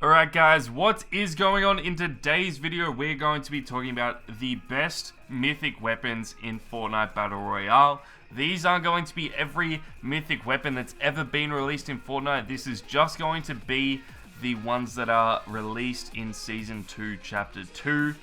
Alright guys, what is going on? In today's video we're going to be talking about the best mythic weapons in Fortnite Battle Royale. These are going to be every mythic weapon that's ever been released in Fortnite. This is just going to be the ones that are released in Season 2 Chapter 2.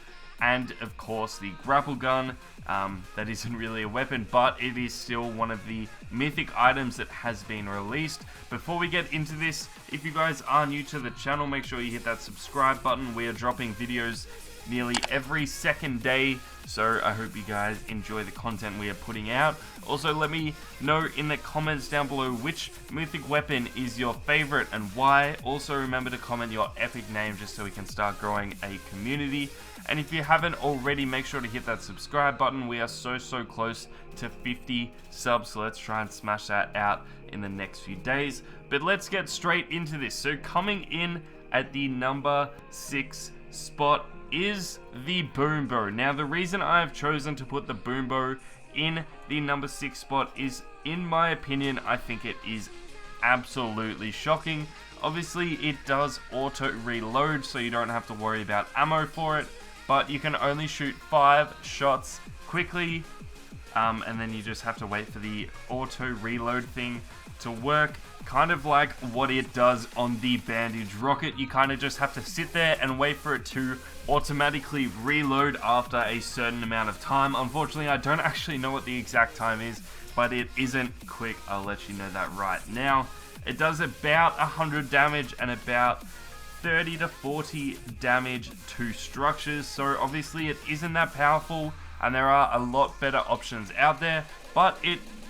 And of course the Grapple Gun, that isn't really a weapon, but it is still one of the mythic items that has been released. Before we get into this, if you guys are new to the channel, make sure you hit that subscribe button. We are dropping videos nearly every second day, so I hope you guys enjoy the content we are putting out. Also, let me know in the comments down below which mythic weapon is your favorite and why. Also, remember to comment your epic name just so we can start growing a community. And if you haven't already, make sure to hit that subscribe button. We are so close to 50 subs, so let's try and smash that out in the next few days. But let's get straight into this. So coming in at the number 6 spot is the boom bow. Now the reason I've chosen to put the boom bow in the number 6 spot is, in my opinion, I think it is absolutely shocking. Obviously it does auto reload, so you don't have to worry about ammo for it, but you can only shoot 5 shots quickly, and then you just have to wait for the auto reload thing to work. Kind of like what it does on the bandage rocket. You kind of just have to sit there and wait for it to automatically reload after a certain amount of time. Unfortunately, I don't actually know what the exact time is, but it isn't quick. I'll let you know that right now. It does about 100 damage and about 30 to 40 damage to structures, so obviously it isn't that powerful and there are a lot better options out there, but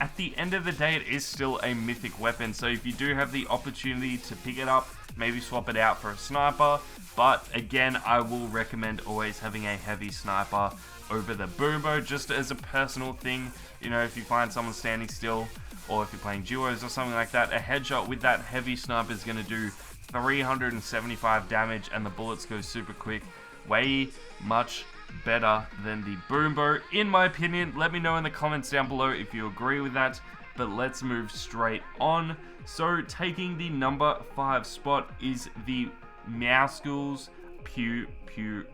at the end of the day it is still a mythic weapon. So if you do have the opportunity to pick it up, maybe swap it out for a sniper, but again I will recommend always having a heavy sniper over the boom bow, just as a personal thing. You know, if you find someone standing still, or if you're playing duos or something like that, a headshot with that heavy sniper is going to do 375 damage and the bullets go super quick. Way much better than the boom bow, in my opinion. Let me know in the comments down below if you agree with that, but let's move straight on. So taking the number 5 spot is the meowscle's pew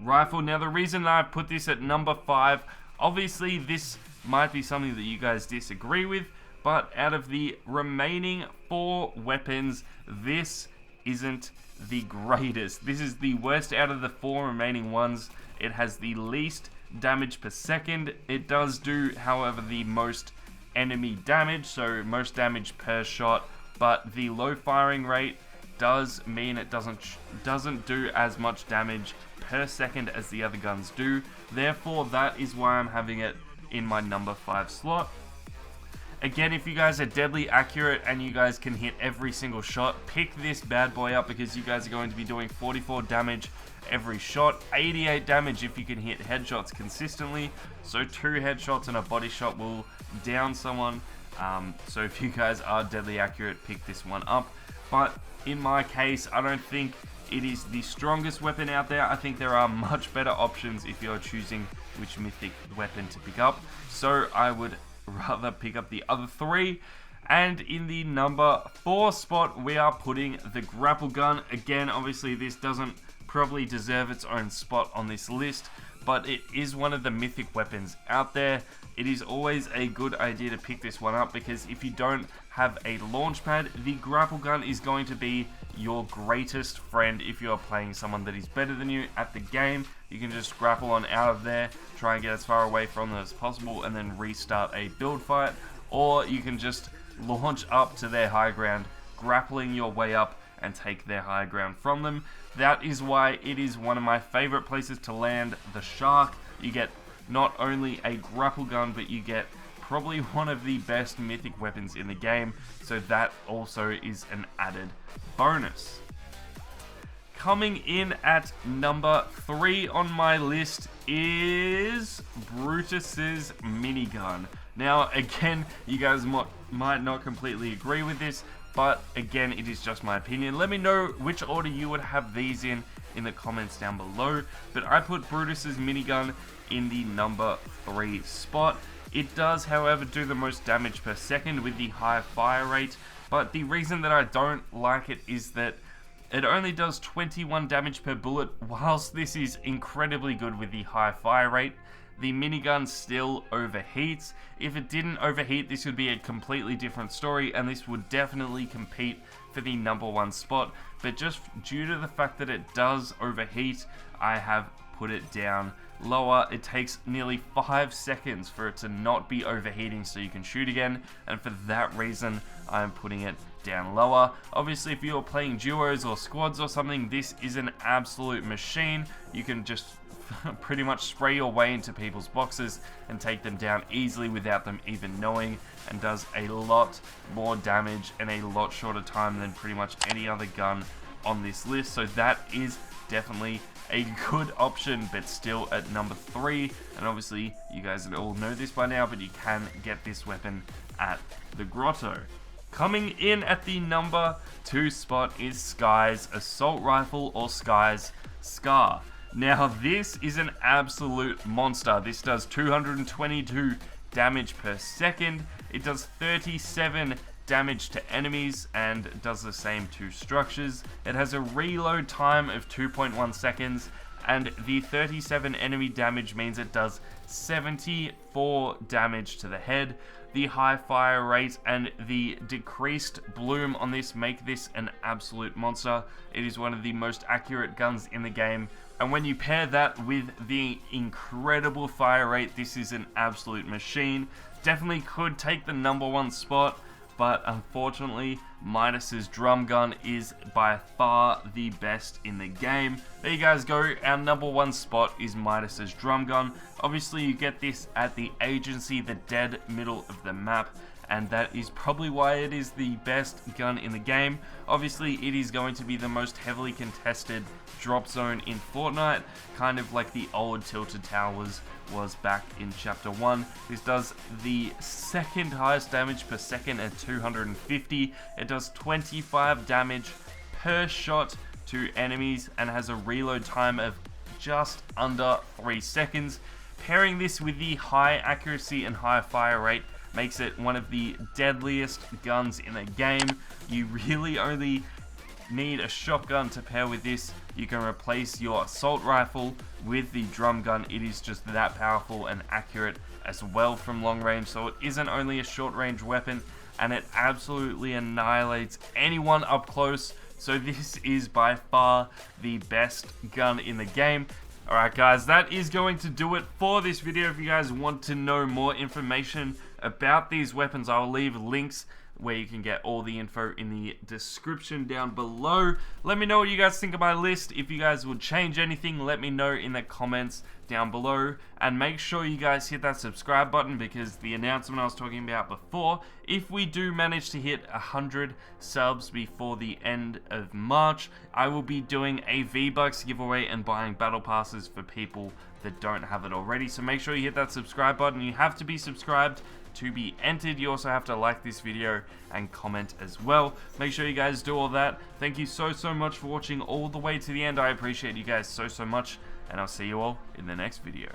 rifle. Now the reason that I put this at number 5, obviously this might be something that you guys disagree with, but out of the remaining 4 weapons, this isn't the greatest. This is the worst out of the 4 remaining ones. It has the least damage per second. It does do, however, the most enemy damage, so most damage per shot, but the low firing rate does mean it doesn't do as much damage per second as the other guns do. Therefore, that is why I'm having it in my number 5 slot. Again, if you guys are deadly accurate and you guys can hit every single shot, pick this bad boy up, because you guys are going to be doing 44 damage every shot, 88 damage if you can hit headshots consistently. So 2 headshots and a body shot will down someone. So if you guys are deadly accurate, pick this one up. But in my case, I don't think it is the strongest weapon out there. I think there are much better options if you're choosing which mythic weapon to pick up. So I would rather pick up the other 3. And in the number 4 spot, we are putting the Grapple Gun. Again, obviously this doesn't probably deserve its own spot on this list, but it is one of the mythic weapons out there. It is always a good idea to pick this one up, because if you don't have a launch pad, the Grapple Gun is going to be your greatest friend if you're playing someone that is better than you at the game. You can just grapple on out of there, try and get as far away from them as possible, and then restart a build fight. Or you can just launch up to their high ground, grappling your way up and take their high ground from them. That is why it is one of my favorite places to land the shark. You get not only a grapple gun, but you get probably one of the best mythic weapons in the game, so that also is an added bonus. Coming in at number 3 on my list is Brutus's Minigun. Now again, you guys might not completely agree with this, but again, it is just my opinion. Let me know which order you would have these in the comments down below. But I put Brutus's Minigun in the number 3 spot. It does, however, do the most damage per second with the high fire rate, but the reason that I don't like it is that It only does 21 damage per bullet. Whilst this is incredibly good with the high fire rate, the minigun still overheats. If it didn't overheat, this would be a completely different story, and this would definitely compete for the #1 spot. But just due to the fact that it does overheat, I have put it down lower. It takes nearly 5 seconds for it to not be overheating so you can shoot again, and for that reason I'm putting it down lower. Obviously, if you're playing duos or squads or something, this is an absolute machine. You can just pretty much spray your way into people's boxes and take them down easily without them even knowing, and does a lot more damage in a lot shorter time than pretty much any other gun on this list. So that is definitely a good option, but still at number 3. And obviously you guys all know this by now, but you can get this weapon at the Grotto. Coming in at the number 2 spot is Skye's assault rifle, or Skye's Scar. Now this is an absolute monster. This does 222 damage per second. It does 37 damage to enemies and does the same to structures. It has a reload time of 2.1 seconds, and the 37 enemy damage means it does 74 damage to the head. The high fire rate and the decreased bloom on this make this an absolute monster. It is one of the most accurate guns in the game, and when you pair that with the incredible fire rate, this is an absolute machine. Definitely could take the #1 spot, but unfortunately Midas's drumgun is by far the best in the game. There you guys go, our #1 spot is Midas's drumgun. Obviously you get this at the agency, the dead middle of the map, and that is probably why it is the best gun in the game. Obviously it is going to be the most heavily contested drop zone in Fortnite, kind of like the old tilted towers was back in chapter 1. This does the second highest damage per second at 250. It does 25 damage per shot to enemies and has a reload time of just under 3 seconds. Pairing this with the high accuracy and high fire rate makes it one of the deadliest guns in the game. You really only need a shotgun to pair with this. You can replace your assault rifle with the drum gun. It is just that powerful and accurate as well from long range, so it isn't only a short range weapon, and it absolutely annihilates anyone up close. So this is by far the best gun in the game. Alright guys, that is going to do it for this video. If you guys want to know more information about these weapons, I will leave links where you can get all the info in the description down below. Let me know what you guys think of my list. If you guys would change anything, let me know in the comments down below, and make sure you guys hit that subscribe button, because the announcement I was talking about before, if we do manage to hit 100 subs before the end of March, I will be doing a V-Bucks giveaway and buying battle passes for people that don't have it already. So make sure you hit that subscribe button. You have to be subscribed to be entered. You also have to like this video and comment as well. Make sure you guys do all that. Thank you so much for watching all the way to the end. I appreciate you guys so much, and I'll see you all in the next video.